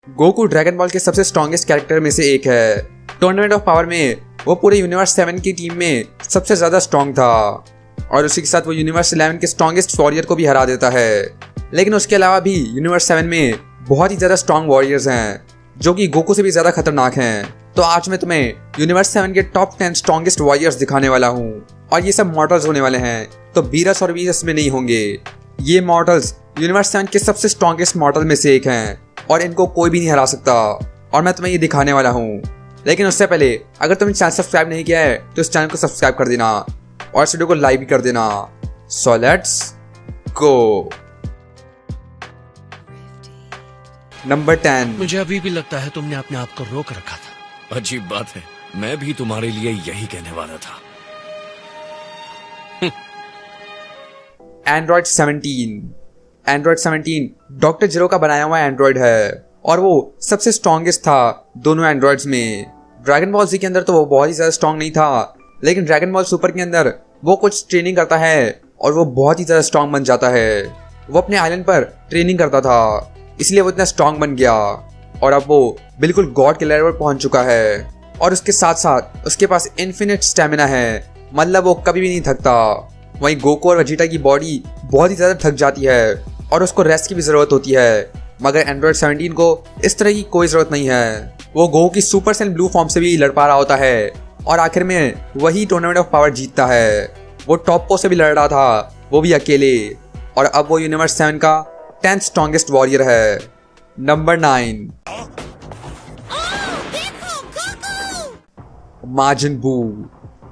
Goku dragon ball के सबसे strongest character में से एक है। टूर्नामेंट ऑफ पावर में वो पूरे यूनिवर्स 7 की टीम में सबसे ज्यादा स्ट्रॉन्ग था और उसी के साथ वो यूनिवर्स 11 के स्ट्रॉन्गेस्ट वॉरियर को भी हरा देता है। लेकिन उसके अलावा भी यूनिवर्स 7 में बहुत ही ज्यादा स्ट्रॉन्ग वॉरियर्स हैं जो कि गोकू से भी ज्यादा खतरनाक हैं। तो आज मैं तुम्हें यूनिवर्स 7 के टॉप 10 स्ट्रॉन्गेस्ट वॉरियर्स दिखाने वाला हूँ और ये सब मॉर्टल्स होने वाले हैं, तो बीरस और वीरस में नहीं होंगे। ये मॉर्टल्स यूनिवर्स 7 के सबसे स्ट्रॉन्गेस्ट मॉर्टल में से एक हैं और इनको कोई भी नहीं हरा सकता और मैं तुम्हें ये दिखाने वाला हूँ। लेकिन उससे पहले अगर तुमने चैनल सब्सक्राइब नहीं किया है तो इस चैनल को सब्सक्राइब कर देना और इस वीडियो को लाइक भी कर देना। So let's go. नंबर 10। मुझे अभी भी लगता है तुमने अपने आप को रोक रखा था। अजीब बात है, मैं भी तुम्हारे लिए यही कहने वाला था। एंड्रॉइड 17। एंड्रॉइड 17 डॉक्टर जीरो का बनाया हुआ एंड्रॉइड है और वो सबसे स्ट्रॉन्गेस्ट था दोनों एंड्रॉइड्स में। ड्रैगन बॉल जी के अंदर तो वो बहुत ही ज्यादा स्ट्रॉन्ग नहीं था, लेकिन ड्रैगन बॉल सुपर के अंदर वो कुछ ट्रेनिंग करता है और वो बहुत ही ज्यादा स्ट्रॉन्ग बन जाता है। वो अपने आइलैंड पर ट्रेनिंग करता था, इसलिए वो इतना स्ट्रॉन्ग बन गया और अब वो बिल्कुल गॉड के लेवल पर पहुंच चुका है और उसके साथ साथ उसके पास इन्फिनिट स्टेमिना है, मतलब वो कभी भी नहीं थकता। वहीं गोकू और वेजिटा की बॉडी बहुत ही ज्यादा थक जाती है और उसको रेस्ट की भी जरूरत होती है, मगर एंड्रॉइड 17 को इस तरह की कोई जरूरत नहीं है। वो गोकू की सुपर सेल ब्लू फॉर्म से भी लड़ पा रहा होता है और आखिर में वही टूर्नामेंट ऑफ पावर जीतता है। वो टॉप्पो से भी लड़ रहा था, वो भी अकेले, और अब वो यूनिवर्स 7 का 10th स्ट्रॉन्गेस्ट वॉरियर है। नंबर 9। माजिन बू।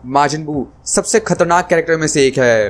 माजिन बू सबसे खतरनाक कैरेक्टर में से एक है।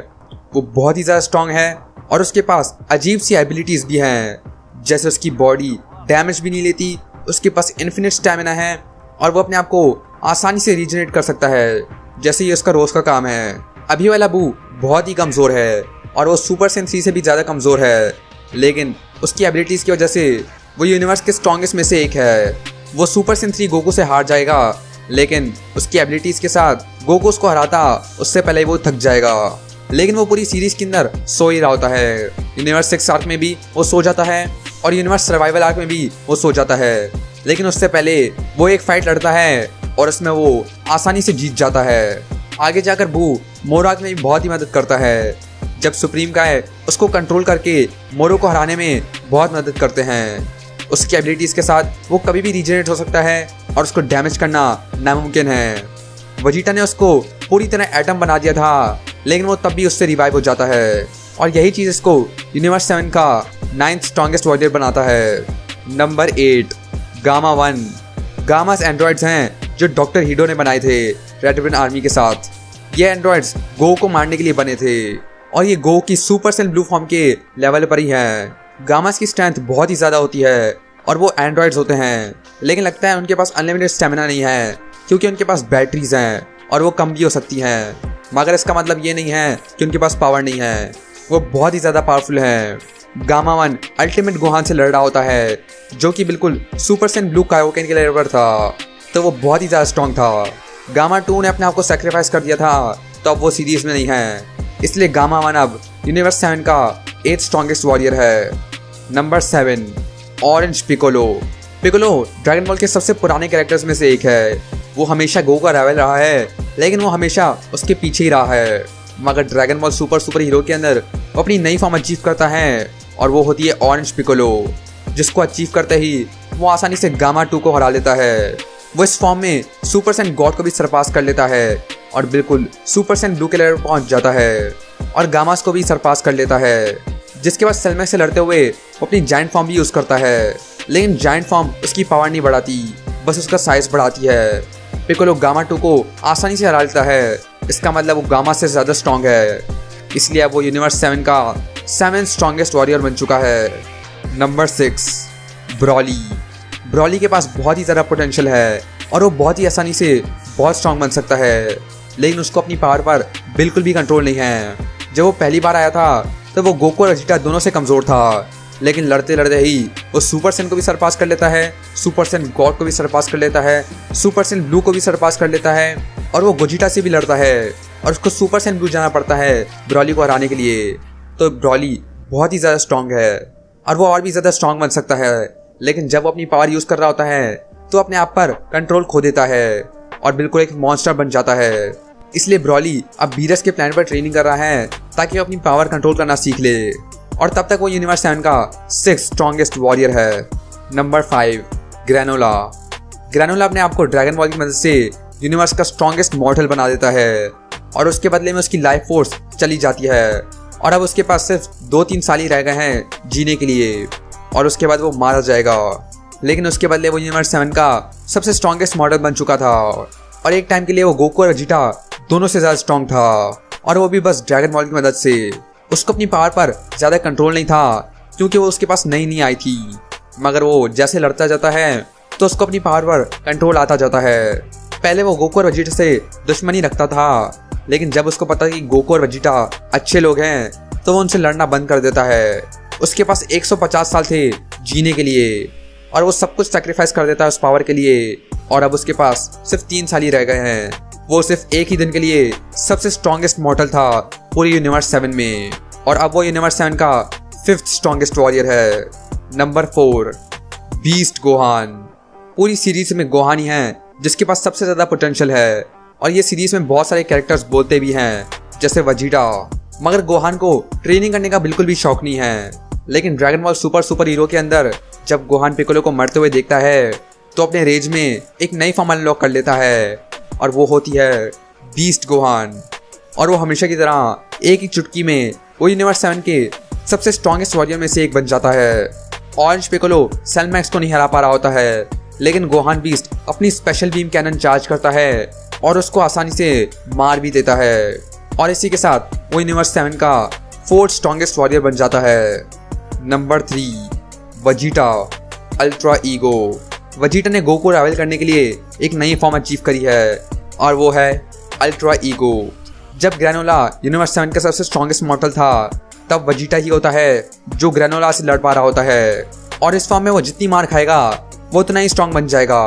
वो बहुत ही ज्यादा स्ट्रॉन्ग है और उसके पास अजीब सी एबिलिटीज भी हैं, जैसे उसकी बॉडी डैमेज भी नहीं लेती, उसके पास इन्फिनिट स्टैमिना है और वो अपने आप को आसानी से रीजनरेट कर सकता है, जैसे ये उसका रोज का काम है। अभी वाला बू बहुत ही कमजोर है और वो सुपर सेन 3 से भी ज्यादा कमजोर है, लेकिन उसकी एबिलिटीज की वजह से वो यूनिवर्स के स्ट्रॉन्गेस्ट में से एक है। वो सुपर सेन 3 गोकू से हार जाएगा, लेकिन उसकी एबिलिटीज के साथ गोकू उसको हराता उससे पहले ही वो थक जाएगा। लेकिन वो पूरी सीरीज के अंदर सो ही रहा होता है। यूनिवर्स 6 आर्क में भी वो सो जाता है और यूनिवर्स सर्वाइवल आर्क में भी वो सो जाता है, लेकिन उससे पहले वो एक फाइट लड़ता है और उसमें वो आसानी से जीत जाता है। आगे जाकर बू मोराक में भी बहुत ही मदद करता है, जब सुप्रीम का है उसको कंट्रोल करके मोरो को हराने में बहुत मदद करते हैं। उसकी एबिलिटीज के साथ वो कभी भी रीजनरेट हो सकता है और उसको डैमेज करना नामुमकिन है। वेजिटा ने उसको पूरी तरह एटम बना दिया था, लेकिन वो तब भी उससे रिवाइव हो जाता है और यही चीज इसको यूनिवर्स 7 का 9th स्ट्रॉन्गेस्ट वॉरियर बनाता है। नंबर 8। गामा 1। गामास एंड्रॉइड्स हैं जो डॉक्टर हीडो ने बनाए थे रेड रिबन आर्मी के साथ। ये एंड्रॉइड्स गो को मारने के लिए बने थे और ये गो की सुपर सेल ब्लू फॉर्म के लेवल पर ही है। गामास की स्ट्रेंथ बहुत ही ज्यादा होती है और वो एंड्रॉइड्स होते हैं, लेकिन लगता है उनके पास अनलिमिटेड स्टेमिना नहीं है क्योंकि उनके पास बैटरीज हैं और वो कम भी हो सकती हैं, मगर इसका मतलब ये नहीं है कि उनके पास पावर नहीं है। वो बहुत ही ज्यादा पावरफुल है। गामा 1 अल्टीमेट गोहान से लड़ रहा होता है, जो कि बिल्कुल सुपर सेन ब्लू कायोकेन के लेवल पर था, तो वो बहुत ही ज्यादा स्ट्रॉन्ग था। गामा 2 ने अपने आप को सैक्रिफाइस कर दिया था, तो अब वो सीरीज में नहीं है, इसलिए गामा 1 अब यूनिवर्स 7 का 8th स्ट्रॉन्गेस्ट वॉरियर है। Number 7। Orange Piccolo. Piccolo dragon ball के सबसे पुराने कैरेक्टर्स में से एक है। वो हमेशा गो का राइवल रहा है, लेकिन वो हमेशा उसके पीछे ही रहा है, मगर ड्रैगन बॉल सुपर हीरो के अंदर वो अपनी नई फॉर्म अचीव करता है और वो होती है ऑरेंज पिकोलो, जिसको अचीव करते ही वो आसानी से गामा 2 को हरा लेता है। वो इस फॉर्म में सुपर सेन गॉड को भी सरपास कर लेता है और बिल्कुल सुपर सेन ब्लू के लेवल पर पहुंच जाता है और गामास को भी सरपास कर लेता है, जिसके बाद सेलमैक्स से लड़ते हुए वो अपनी जायंट फॉर्म भी यूज करता है, लेकिन जायंट फॉर्म उसकी पावर नहीं बढ़ाती, बस उसका साइज बढ़ाती है। पिकोलो गामा 2 को आसानी से हरा लेता है, इसका मतलब वो गामा से ज्यादा स्ट्रॉन्ग है, इसलिए अब वो यूनिवर्स 7 का 7th स्ट्रॉन्गेस्ट वॉरियर बन चुका है। नंबर 6। ब्रॉली। ब्रॉली के पास बहुत ही ज़्यादा पोटेंशियल है और वो बहुत ही आसानी से बहुत स्ट्रॉन्ग बन सकता है, लेकिन उसको अपनी पावर पर बिल्कुल भी कंट्रोल नहीं है। जब वो पहली बार आया था तो वो गोकू और वेजिटा दोनों से कमज़ोर था, लेकिन लड़ते लड़ते ही वो सुपर सेन को भी सरपास कर लेता है, सुपर सेन गॉड को भी सरपास कर लेता है, सुपर सेन ब्लू को भी सरपास कर लेता है और वो गोजिटा से भी लड़ता है और उसको सुपर सेन ब्लू जाना पड़ता है ब्रॉली को हराने के लिए। तो ब्रॉली बहुत ही ज़्यादा स्ट्रॉन्ग है और वो और भी ज़्यादा स्ट्रॉन्ग बन सकता है, लेकिन जब वो अपनी पावर यूज कर रहा होता है तो अपने आप पर कंट्रोल खो देता है और बिल्कुल एक मॉन्स्टर बन जाता है। इसलिए ब्रॉली अब बीरस के प्लान पर ट्रेनिंग कर रहा है ताकि वो अपनी पावर कंट्रोल करना सीख ले, और तब तक वो यूनिवर्स 7 का 6th स्ट्रॉन्गेस्ट वॉरियर है। Number 5, granola. ग्रेनोला अपने आप को ड्रैगन बॉल की मदद से यूनिवर्स का स्ट्रॉन्गेस्ट मॉर्टल बना देता है और उसके बदले में उसकी लाइफ फोर्स चली जाती है और अब उसके पास सिर्फ 2-3 साल ही रह गए हैं जीने के लिए और उसके बाद वो मारा जाएगा। लेकिन उसके बदले वो यूनिवर्स 7 का सबसे स्ट्रॉन्गेस्ट मॉडल बन चुका था और एक टाइम के लिए वो गोकू और वेजिटा दोनों से ज़्यादा स्ट्रॉन्ग था, और वो भी बस ड्रैगन बॉल की मदद से। उसको अपनी पावर पर ज़्यादा कंट्रोल नहीं था क्योंकि वो उसके पास नई आई थी, मगर वो जैसे लड़ता जाता है तो उसको अपनी पावर पर कंट्रोल आता जाता है। पहले वो गोकू और वेजिटा से दुश्मनी रखता था, लेकिन जब उसको पता कि गोकू और वेजिटा अच्छे लोग हैं तो वो उनसे लड़ना बंद कर देता है। उसके पास 150 साल थे जीने के लिए और वो सब कुछ सेक्रीफाइस कर देता है उस पावर के लिए, और अब उसके पास सिर्फ 3 साल ही रह गए हैं। वो सिर्फ एक ही दिन के लिए सबसे स्ट्रॉन्गेस्ट मॉर्टल था पूरी यूनिवर्स 7 में, और अब वो यूनिवर्स 7 का 5th स्ट्रॉन्गेस्ट वॉरियर है। Number 4, beast Gohan. पूरी सीरीज में गोहान ही है जिसके पास सबसे ज़्यादा पोटेंशियल है, और ये सीरीज में बहुत सारे कैरेक्टर्स बोलते भी हैं जैसे वेजिटा, मगर गोहान को ट्रेनिंग करने का बिल्कुल भी शौक नहीं है। लेकिन ड्रैगन बॉल सुपर हीरो के अंदर जब गोहान पिकोलो को मरते हुए देखता है तो अपने रेज में एक नई फॉर्म अनलॉक कर लेता है और वो होती है बीस्ट गोहान, और वो हमेशा की तरह एक ही चुटकी में वो यूनिवर्स 7 के सबसे स्ट्रॉन्गेस्ट वॉरियर में से एक बन जाता है। ऑरेंज पिकोलो सेलमैक्स को नहीं हरा पा रहा होता है, लेकिन गोहान बीस्ट अपनी स्पेशल बीम कैनन चार्ज करता है और उसको आसानी से मार भी देता है, और इसी के साथ वो यूनिवर्स 7 का 4th स्ट्रॉन्गेस्ट वॉरियर बन जाता है। Number 3, Vegeta ultra ego. Vegeta ने गोकू राइवल करने के लिए एक नई फॉर्म अचीव करी है और वो है अल्ट्रा ईगो। जब ग्रेनोला यूनिवर्स 7 का सबसे स्ट्रॉन्गेस्ट मॉडल था तब वेजिटा ही होता है जो ग्रेनोला से लड़ पा रहा होता है, और इस फॉर्म में वो जितनी मार खाएगा वो उतना ही स्ट्रॉन्ग बन जाएगा।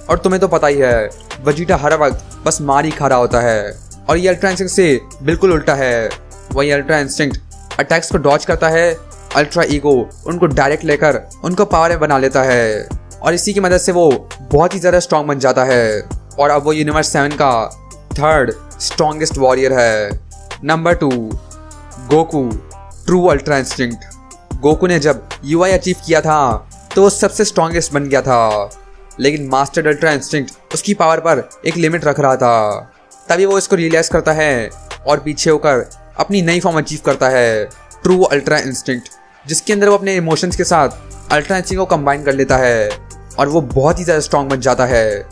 और तुम्हें तो पता ही है वेजिटा हर वक्त बस मार ही खा रहा होता है, और ये अल्ट्रा इंस्टिंक्ट से बिल्कुल उल्टा है। वही अल्ट्रा इंस्टिंक्ट अटैक्स को डॉज करता है, अल्ट्रा ईगो उनको डायरेक्ट लेकर उनको पावर में बना लेता है, और इसी की मदद से वो बहुत ही ज़्यादा स्ट्रॉन्ग बन जाता है, और अब वो यूनिवर्स 7 का 3rd स्ट्रॉन्गेस्ट वॉरियर है। Number 2, Goku true ultra instinct. Goku ने जब यूआई अचीव किया था तो वो सबसे स्ट्रॉन्गेस्ट बन गया था, लेकिन मास्टर्ड अल्ट्रा इंस्टिंक्ट उसकी पावर पर एक लिमिट रख रहा था। तभी वो इसको रियलाइज करता है और पीछे होकर अपनी नई फॉर्म अचीव करता है, ट्रू अल्ट्रा इंस्टिंक्ट, जिसके अंदर वो अपने इमोशंस के साथ अल्ट्रा इंस्टिंक्ट को कंबाइन कर लेता है और वो बहुत ही ज़्यादा स्ट्रॉन्ग बन जाता है।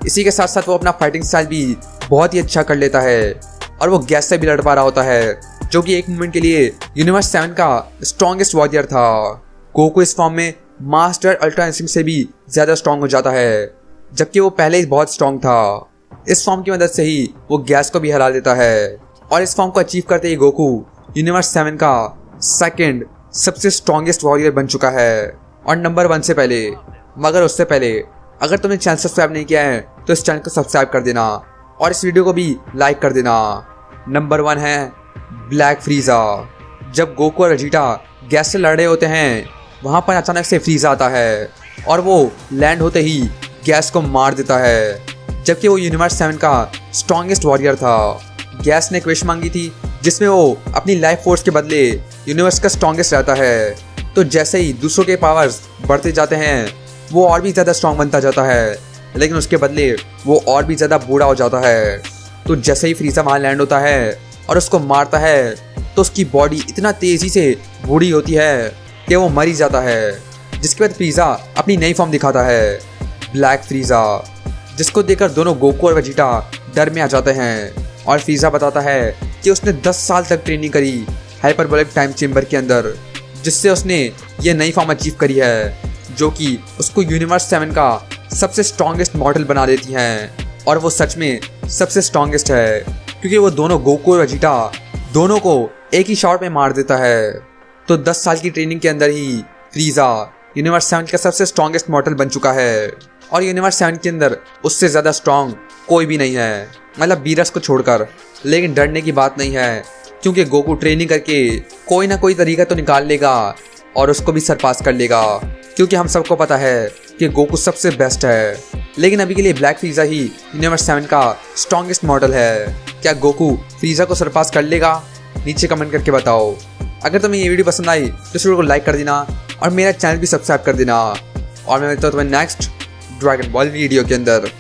इसी के साथ साथ वो अपना फाइटिंग स्टाइल भी बहुत ही अच्छा कर लेता है और वो गैस से भी लड़ पा रहा होता है, जो कि एक मोमेंट के लिए यूनिवर्स 7 का स्ट्रॉन्गेस्ट वॉरियर था। गोकू इस फॉर्म में मास्टर अल्ट्रा इंस्टिंक्ट से भी ज़्यादा स्ट्रॉन्ग हो जाता है, जबकि वो पहले ही बहुत स्ट्रॉन्ग था। इस फॉर्म की मदद से ही वो गैस को भी हरा देता है, और इस फॉर्म को अचीव करते ही गोकू यूनिवर्स 7 का 2nd सबसे स्ट्रॉन्गेस्ट वॉरियर बन चुका है, और नंबर 1 से पहले। मगर उससे पहले अगर तुमने चैनल सब्सक्राइब नहीं किया है तो इस चैनल को सब्सक्राइब कर देना और इस वीडियो को भी लाइक कर देना। नंबर 1 है ब्लैक फ्रीजा। जब गोकू और वेजिटा गैस से लड़ रहे होते हैं वहाँ पर अचानक से फ्रीजा आता है और वो लैंड होते ही गैस को मार देता है, जबकि वो यूनिवर्स 7 का स्ट्रॉन्गेस्ट वॉरियर था। गैस ने एक विश मांगी थी जिसमें वो अपनी लाइफ फोर्स के बदले यूनिवर्स का स्ट्रॉन्गेस्ट रहता है, तो जैसे ही दूसरों के पावर्स बढ़ते जाते हैं वो और भी ज़्यादा स्ट्रॉन्ग बनता जाता है, लेकिन उसके बदले वो और भी ज़्यादा बूढ़ा हो जाता है। तो जैसे ही फ्रीजा वहाँ लैंड होता है और उसको मारता है तो उसकी बॉडी इतना तेज़ी से बूढ़ी होती है कि वो मर ही जाता है, जिसके बाद फ्रीजा अपनी नई फॉर्म दिखाता है, ब्लैक फ्रीजा, जिसको देखकर दोनों गोकू और वेजिटा डर में आ जाते हैं। और फ्रीजा बताता है कि उसने 10 साल तक ट्रेनिंग करी हाइपरबोलिक टाइम चेम्बर के अंदर, जिससे उसने ये नई फॉर्म अचीव करी है, जो कि उसको यूनिवर्स 7 का सबसे स्ट्रॉन्गेस्ट मॉडल बना देती हैं। और वो सच में सबसे स्ट्रॉन्गेस्ट है क्योंकि वो दोनों गोकू और वेजिटा दोनों को एक ही शॉट में मार देता है। तो 10 साल की ट्रेनिंग के अंदर ही फ्रीजा यूनिवर्स 7 का सबसे स्ट्रॉन्गेस्ट मॉडल बन चुका है, और यूनिवर्स 7 के अंदर उससे ज़्यादा स्ट्रॉन्ग कोई भी नहीं है, मतलब बीरस को छोड़कर। लेकिन डरने की बात नहीं है क्योंकि गोकू ट्रेनिंग करके कोई ना कोई तरीका तो निकाल लेगा और उसको भी सरपास कर लेगा। क्योंकि हम सबको पता है कि गोकू सबसे बेस्ट है। लेकिन अभी के लिए ब्लैक फ्रीजा ही यूनिवर्स 7 का स्ट्रॉन्गेस्ट मॉडल है। क्या गोकू फ्रीजा को सरपास कर लेगा? नीचे कमेंट करके बताओ। अगर तुम्हें ये वीडियो पसंद आई तो इस वीडियो को लाइक कर देना और मेरा चैनल भी सब्सक्राइब कर देना। और मैं मिलता हूँ तुम्हें नेक्स्ट ड्रैगन बॉल वीडियो के अंदर।